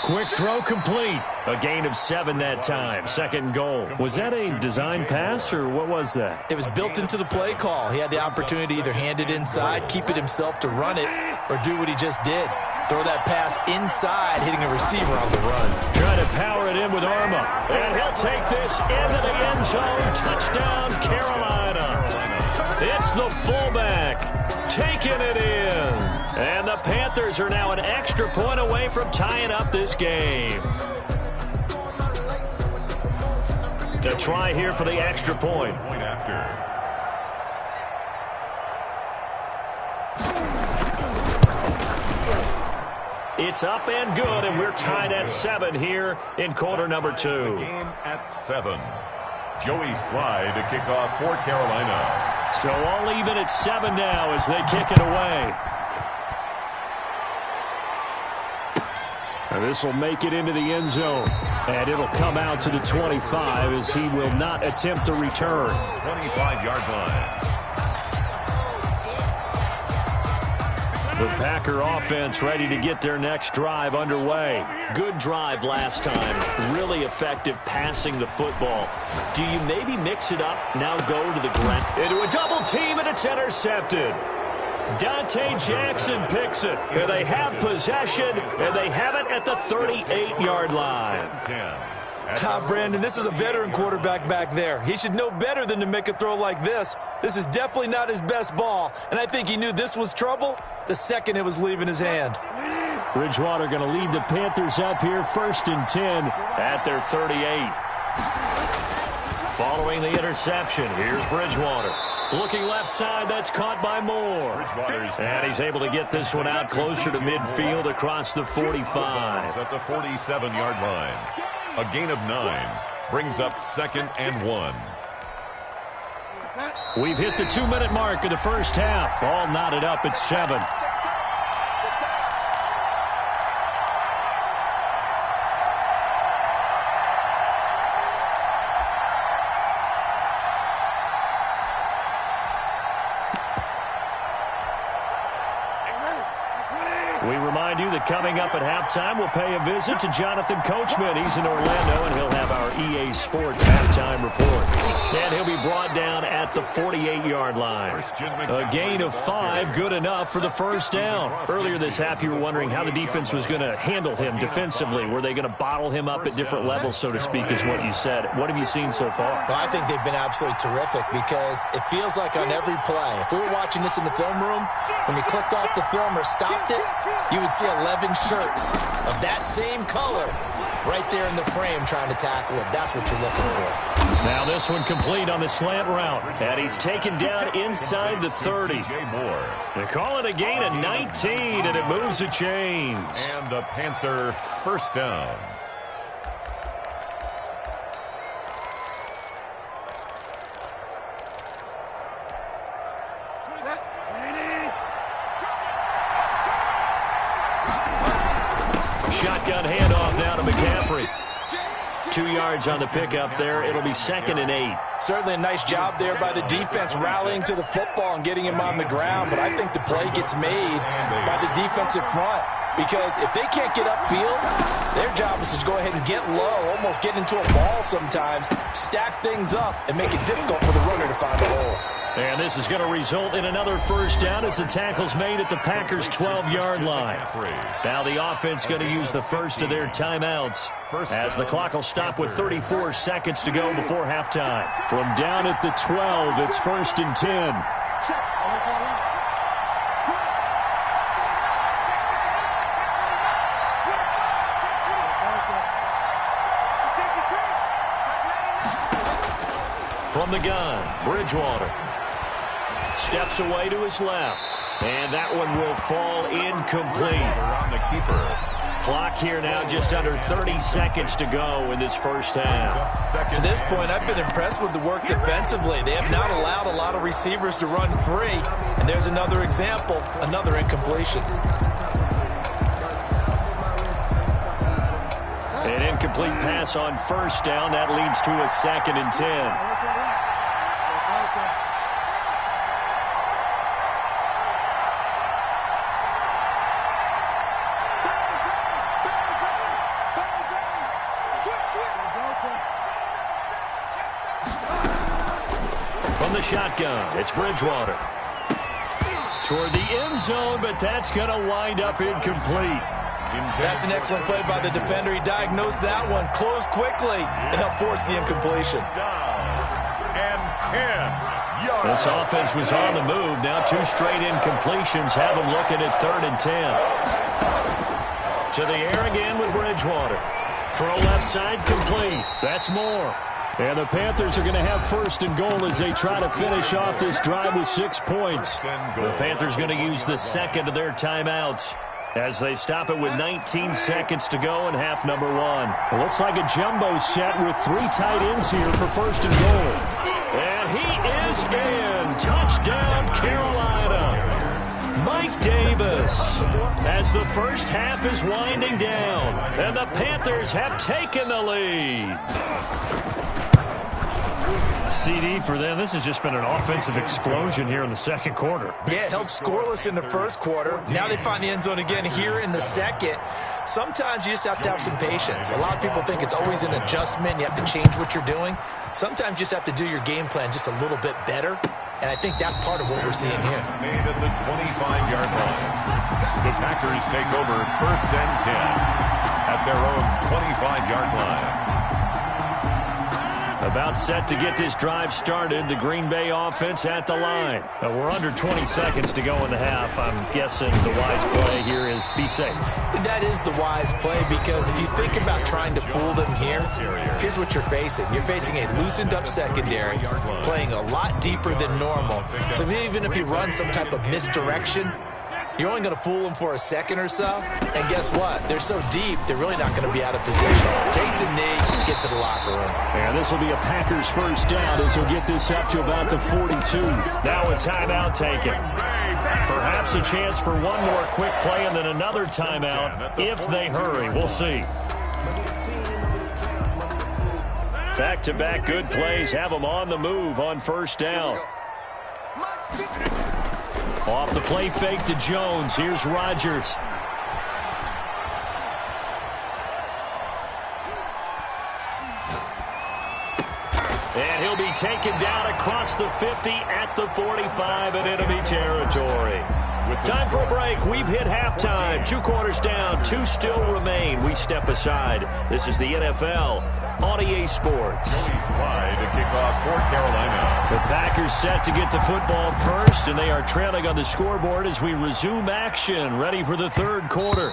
Quick throw complete. A gain of 7 that time. Second and goal. Was that a design pass, or what was that? It was built into the play call. He had the opportunity to either hand it inside, keep it himself to run it, or do what he just did. Throw that pass inside, hitting a receiver on the run. Trying to power it in with Arma. And he'll take this into the end zone. Touchdown, Carolina. It's the fullback taking it in. And the Panthers are now an extra point away from tying up this game. A try here for the extra point. Point after. It's up and good, and we're tied at 7 here in quarter number 2. The game at 7. Joey Slye to kick off for Carolina. So all even at 7 now as they kick it away. And this will make it into the end zone. And it'll come out to the 25 as he will not attempt to return. 25-yard line. The Packer offense ready to get their next drive underway. Good drive last time. Really effective passing the football. Do you maybe mix it up, now go to the ground? Into a double team, and it's intercepted. Dante Jackson picks it. And they have possession, and they have it at the 38-yard line. Brandon, this is a veteran quarterback back there. He should know better than to make a throw like this. This is definitely not his best ball, and I think he knew this was trouble the second it was leaving his hand. Bridgewater going to lead the Panthers up here, 1st and 10 at their 38. Following the interception, here's Bridgewater. Looking left side, that's caught by Moore. And he's able to get this one out closer to midfield across the 45. At the 47-yard line. A gain of 9 brings up 2nd and 1. We've hit the 2-minute mark of the first half. All knotted up at 7. We remind you that coming up at halftime, we'll pay a visit to Jonathan Coachman. He's in Orlando, and he'll have our EA Sports halftime report. And he'll be brought down at the 48-yard line. A gain of 5, good enough for the first down. Earlier this half, you were wondering how the defense was going to handle him defensively. Were they going to bottle him up at different levels, so to speak, is what you said. What have you seen so far? Well, I think they've been absolutely terrific because it feels like on every play, if we were watching this in the film room, when you clicked off the film or stopped it, you would see 11 shirts of that same color right there in the frame trying to tackle it. That's what you're looking for. Now this one complete on the slant route. And he's taken down inside the 30. They call it a gain of 19, and it moves the chains. And a Panther first down. Shotgun handoff now to McCaffrey. 2 yards on the pickup there. It'll be 2nd and 8. Certainly a nice job there by the defense rallying to the football and getting him on the ground. But I think the play gets made by the defensive front. Because if they can't get upfield, their job is to go ahead and get low, almost get into a ball sometimes, stack things up, and make it difficult for the runner to find a hole. And this is going to result in another first down as the tackle's made at the Packers' 12-yard line. Now the offense going to use the first of their timeouts as the clock will stop with 34 seconds to go before halftime. From down at the 12, it's 1st and 10. From the gun, Bridgewater steps away to his left, and that one will fall incomplete. On the keeper. Clock here now just under 30 seconds to go in this first half. To this point, I've been impressed with the work defensively. They have not allowed a lot of receivers to run free, and there's another example, another incompletion. An incomplete pass on first down. That leads to a 2nd and 10. shotgun. It's Bridgewater. Toward the end zone, but that's going to wind up incomplete. That's an excellent play by the defender. He diagnosed that one, closed quickly, and helped force the incompletion. And 10 yards. This offense was on the move. Now 2 straight incompletions have them looking at 3rd and 10. To the air again with Bridgewater. Throw left side complete. That's more. And the Panthers are going to have 1st and goal as they try to finish off this drive with 6 points. The Panthers going to use the second of their timeouts as they stop it with 19 seconds to go in half number 1. It looks like a jumbo set with 3 tight ends here for 1st and goal. And he is in. Touchdown, Carolina. Mike Davis, as the first half is winding down, and the Panthers have taken the lead. CD for them. This has just been an offensive explosion here in the second quarter. Yeah, held scoreless in the first quarter. Now they find the end zone again here in the second. Sometimes you just have to have some patience. A lot of people think it's always an adjustment. You have to change what you're doing. Sometimes you just have to do your game plan just a little bit better. And I think that's part of what we're seeing here. Made at the 25-yard line. The Packers take over 1st and 10 at their own 25-yard line. About set to get this drive started. The Green Bay offense at the line. We're under 20 seconds to go in the half. I'm guessing the wise play here is be safe. That is the wise play, because if you think about trying to fool them here, here's what you're facing. You're facing a loosened up secondary, playing a lot deeper than normal. So even if you run some type of misdirection, you're only going to fool them for a second or so. And guess what? They're so deep, they're really not going to be out of position. Take the knee, get to the locker room. And this will be a Packers 1st down as he'll get this up to about the 42. Now a timeout taken. Perhaps a chance for one more quick play and then another timeout if they hurry. We'll see. Back-to-back good plays have them on the move on 1st down. Off the play fake to Jones. Here's Rodgers. And he'll be taken down across the 50 at the 45 in enemy territory. Time for a break. We've hit halftime. 2 quarters down. 2 still remain. We step aside. This is the NFL on EA Sports. Slide to kick off for Carolina. The Packers set to get the football first, and they are trailing on the scoreboard as we resume action, ready for the 3rd quarter.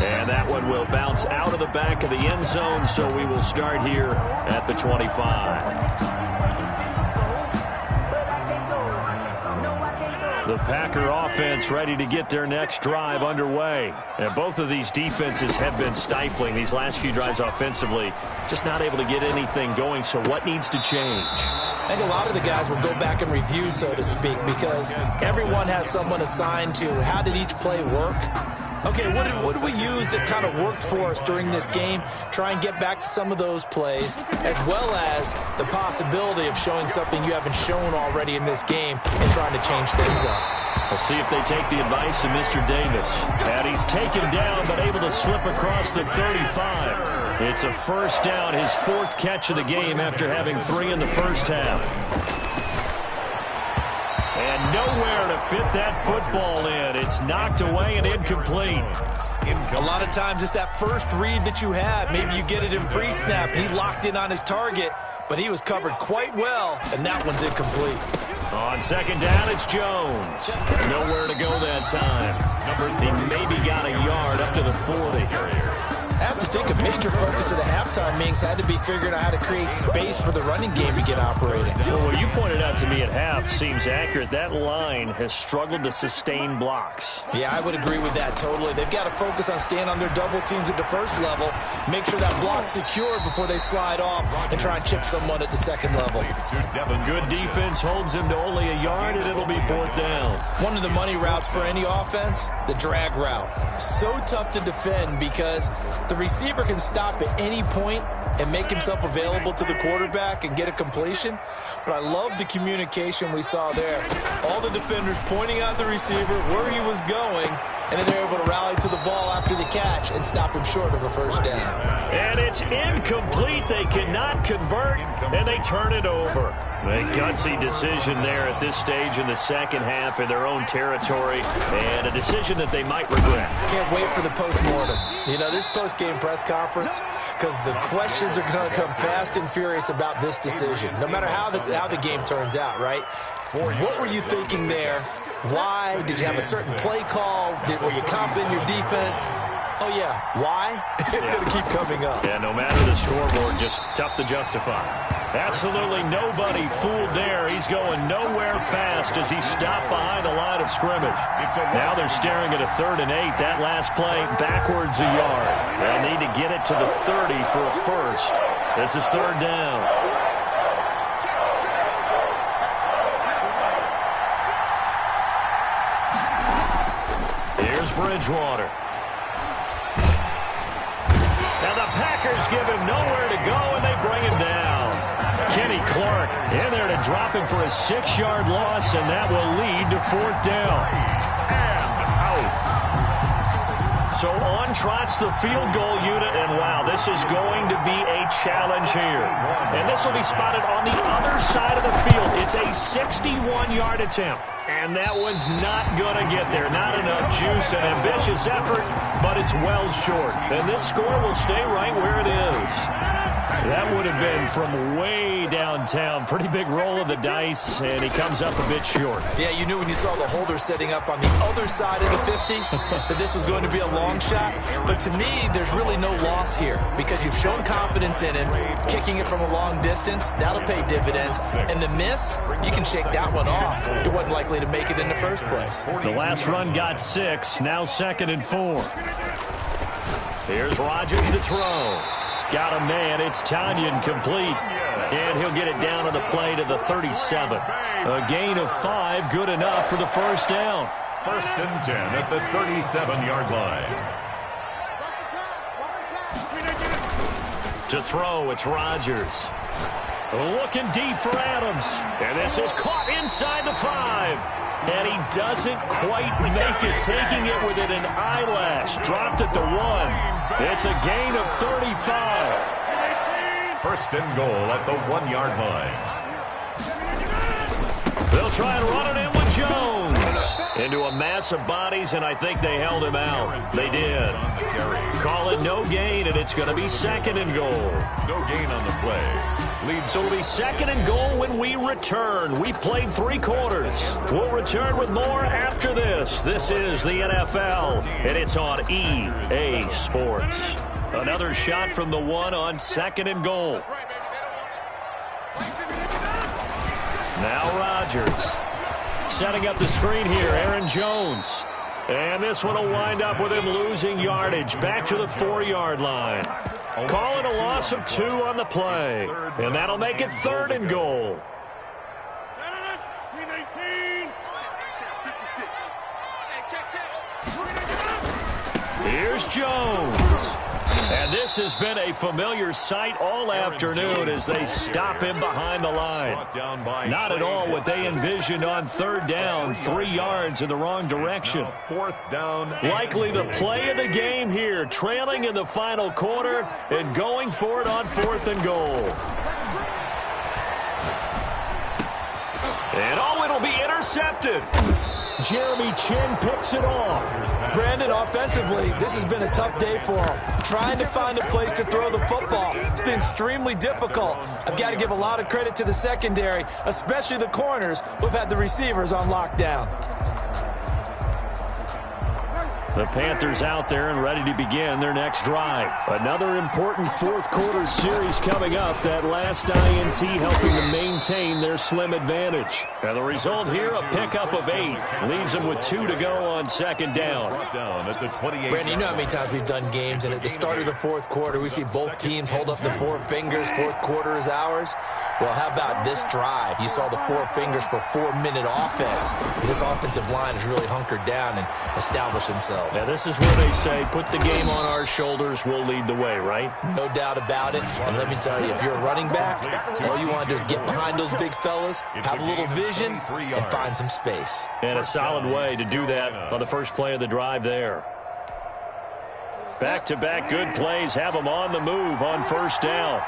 And that one will bounce out of the back of the end zone, so we will start here at the 25. The Packer offense ready to get their next drive underway. And both of these defenses have been stifling these last few drives offensively. Just not able to get anything going, so what needs to change? I think a lot of the guys will go back and review, so to speak, because everyone has someone assigned to how did each play work. Okay, what did we use that kind of worked for us during this game? Try and get back to some of those plays, as well as the possibility of showing something you haven't shown already in this game and trying to change things up. We'll see if they take the advice of Mr. Davis. And he's taken down, but able to slip across the 35. It's a 1st down, his 4th catch of the game after having 3 in the first half. And nowhere to fit that football in. It's knocked away and incomplete. A lot of times it's that first read that you have. Maybe you get it in pre-snap. He locked in on his target, but he was covered quite well, and that one's incomplete. On 2nd down, it's Jones. Nowhere to go that time. He maybe got a yard up to the 40. I have to think a major focus of the halftime meetings had to be figuring out how to create space for the running game to get operating. Well, what you pointed out to me at half seems accurate. That line has struggled to sustain blocks. Yeah, I would agree with that totally. They've got to focus on staying on their double teams at the first level, make sure that block's secure before they slide off and try and chip someone at the second level. Good defense holds him to only a yard, and it'll be 4th down. One of the money routes for any offense, the drag route. So tough to defend because the receiver can stop at any point and make himself available to the quarterback and get a completion. But I love the communication we saw there. All the defenders pointing out the receiver where he was going, and then they're able to rally to the ball after the catch and can stop him short of a first down. And it's incomplete. They cannot convert, and they turn it over. A gutsy decision there at this stage in the second half in their own territory, and a decision that they might regret. Can't wait for the post-mortem. You know, this post-game press conference, because the questions are going to come fast and furious about this decision, no matter how the game turns out, right? What were you thinking there? Why? Did you have a certain play call? Were you confident in your defense? Oh, yeah. Why? It's going to keep coming up. Yeah, no matter the scoreboard, just tough to justify. Absolutely nobody fooled there. He's going nowhere fast as he stopped behind the line of scrimmage. Now they're staring at a 3rd and 8. That last play backwards a yard. They'll need to get it to the 30 for a first. This is 3rd down. Here's Bridgewater. And the Packers give him nowhere to go, and they bring him down. Kenny Clark in there to drop him for a 6-yard loss, and that will lead to 4th down. And out. So on trots the field goal unit, and wow, this is going to be a challenge here. And this will be spotted on the other side of the field. It's a 61-yard attempt. And that one's not going to get there. Not enough juice, an ambitious effort, but it's well short. And this score will stay right where it is. That would have been from way downtown. Pretty big roll of the dice, and he comes up a bit short. Yeah, you knew when you saw the holder setting up on the other side of the 50 that this was going to be a long shot. But to me, there's really no loss here because you've shown confidence in him. Kicking it from a long distance, that'll pay dividends. And the miss, you can shake that one off. It wasn't likely to make it in the first place. The last run got 6, now 2nd and 4. Here's Rodgers to throw. Got a man. It's Tanyan complete. And he'll get it down on the play to the 37. A gain of 5, good enough for the first down. 1st and 10 at the 37-yard line. To throw, it's Rodgers. Looking deep for Adams. And this is caught inside the 5. And he doesn't quite make it, taking it within an eyelash. Dropped at the 1. It's a gain of 35. 1st and goal at the 1-yard line. They'll try and run it in with Jones. Into a mass of bodies, and I think they held him out. They did. Call it no gain, and it's going to be 2nd and goal. No gain on the play. So it'll be 2nd and goal when we return. We played 3 quarters. We'll return with more after this. This is the NFL, and it's on EA Sports. Another shot from the 1 on 2nd and goal. Now Rodgers. Setting up the screen here, Aaron Jones. And this one will wind up with him losing yardage. Back to the 4-yard line. Call it a loss of 2 on the play. And that'll make it 3rd and goal. Here's Jones. And this has been a familiar sight all afternoon as they stop him behind the line. Not at all what they envisioned on 3rd down, 3 yards in the wrong direction. 4th down. Likely the play of the game here, trailing in the final quarter and going for it on 4th and goal. And it'll be intercepted. Jeremy Chin picks it off. Brandon, offensively, this has been a tough day for him. Trying to find a place to throw the football. It's been extremely difficult. I've got to give a lot of credit to the secondary, especially the corners who've had the receivers on lockdown. The Panthers out there and ready to begin their next drive. Another important 4th quarter series coming up. That last INT helping to maintain their slim advantage. And the result here, a pickup of 8. Leaves them with 2 to go on 2nd down. Brandon, you know how many times we've done games, and at the start of the 4th quarter, we see both teams hold up the 4 fingers. 4th quarter is ours. Well, how about this drive? You saw the 4 fingers for 4-minute offense. And this offensive line has really hunkered down and established themselves. Now, this is where they say, put the game on our shoulders, we'll lead the way, right? No doubt about it. And let me tell you, if you're a running back, all you want to do is get behind those big fellas, have a little vision, and find some space. And a solid way to do that on the first play of the drive there. Back-to-back good plays have them on the move on first down.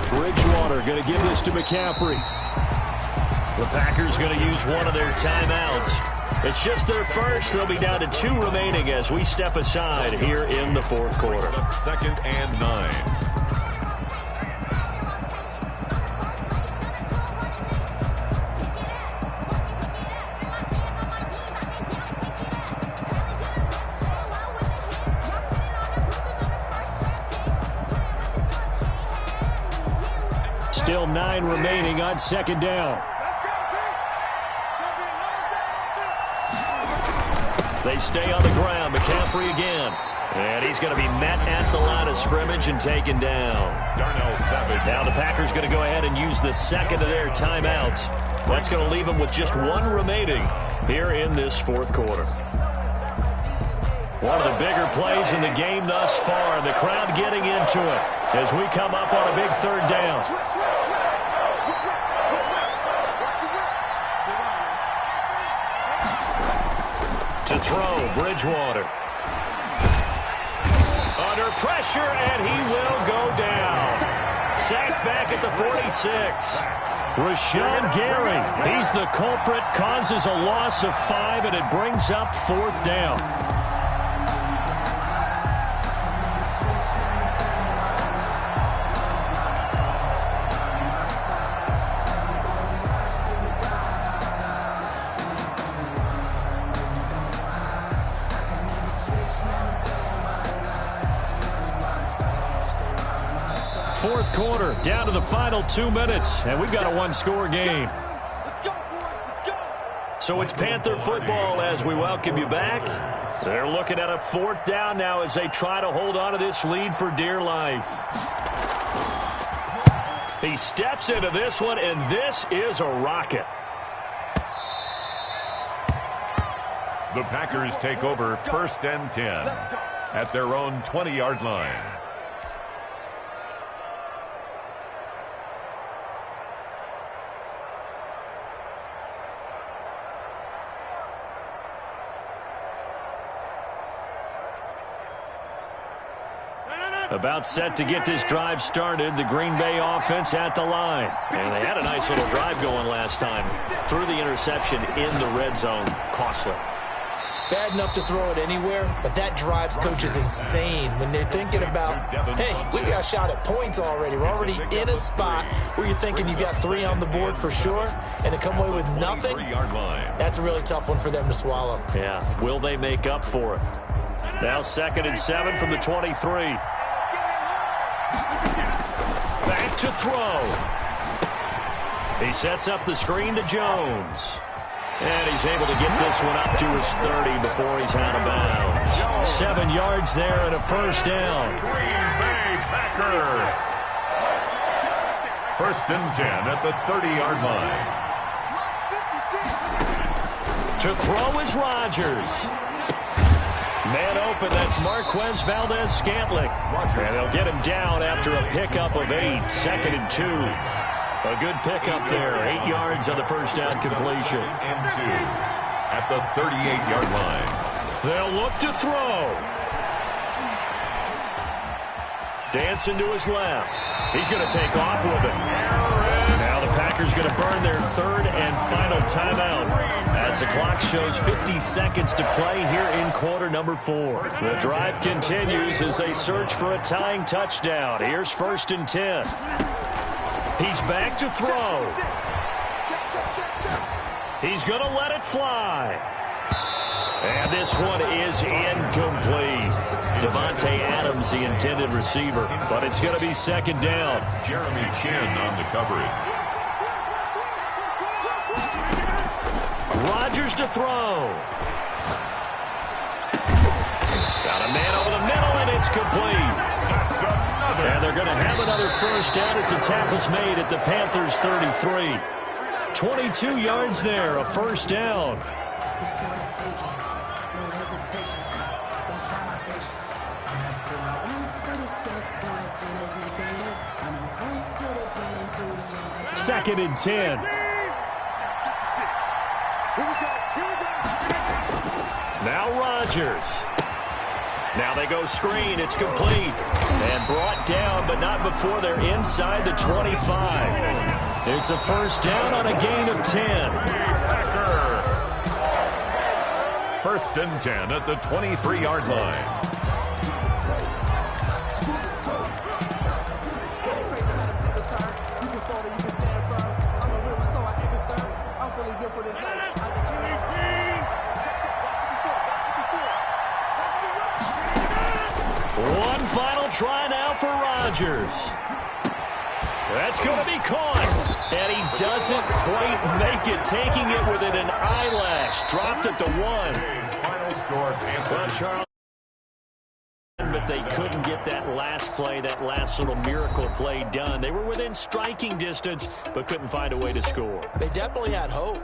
Bridgewater going to give this to McCaffrey. The Packers going to use one of their timeouts. It's just their first. They'll be down to 2 remaining as we step aside here in the fourth quarter. 2nd and 9. Still 9 remaining on 2nd down. They stay on the ground. McCaffrey again. And he's going to be met at the line of scrimmage and taken down. Now the Packers going to go ahead and use the second of their timeouts. That's going to leave them with just 1 remaining here in this fourth quarter. One of the bigger plays in the game thus far. The crowd getting into it as we come up on a big 3rd down. To throw, Bridgewater. Under pressure, and he will go down. Sacked back at the 46. Rashawn Gary, he's the culprit, causes a loss of 5, and it brings up 4th down. Fourth quarter, down to the final 2 minutes, and we've got a 1-score game. So it's Panther football as we welcome you back. They're looking at a 4th down now as they try to hold on to this lead for dear life. He steps into this one, and this is a rocket. The Packers take over 1st and 10 at their own 20-yard line. About set to get this drive started, the Green Bay offense at the line. And they had a nice little drive going last time. Threw the interception in the red zone. Costly. Bad enough to throw it anywhere, but that drives coaches insane when they're thinking about, hey, we got a shot at points already. We're already in a spot where you're thinking you got 3 on the board for sure, and to come away with nothing, that's a really tough one for them to swallow. Yeah, will they make up for it? Now 2nd and 7 from the 23. Back to throw. He sets up the screen to Jones. And he's able to get this one up to his 30 before he's out of bounds. 7 yards there and a 1st down. Green Bay Packer. 1st and 10 at the 30-yard line. To throw is Rodgers. Man open, that's Marquez Valdez-Scantling. And they'll get him down after a pickup of 8. 2nd and 2. A good pickup there. 8 yards on the 1st down completion. And 2 at the 38-yard line. They'll look to throw. Dancing to his left. He's going to take off with it. Now the Packers going to burn their 3rd and final timeout as the clock shows 50 seconds to play here in quarter number 4. The drive continues as they search for a tying touchdown. Here's 1st and 10. He's back to throw. He's going to let it fly. And this one is incomplete. Devontae Adams, the intended receiver, but it's going to be 2nd down. Jeremy Chin on the coverage. Rodgers to throw. Got a man over the middle, and it's complete. And they're going to have another 1st down as the tackle's made at the Panthers' 33. 22 yards there, a 1st down. no hesitation. Don't try my patience. I'm not going for the sake, boy, till there's nothing left. I'm going to the bed until we all got. Second and 10. Now Rodgers. Now they go screen. It's complete. And brought down, but not before they're inside the 25. It's a first down on a gain of 10. First and 10 at the 23-yard line. One final try now for Rodgers. That's going to be caught. And he doesn't quite make it, taking it within an eyelash. Dropped at the 1. Final score, Panthers. But they couldn't get that last play, that last little miracle play done. They were within striking distance, but couldn't find a way to score. They definitely had hope.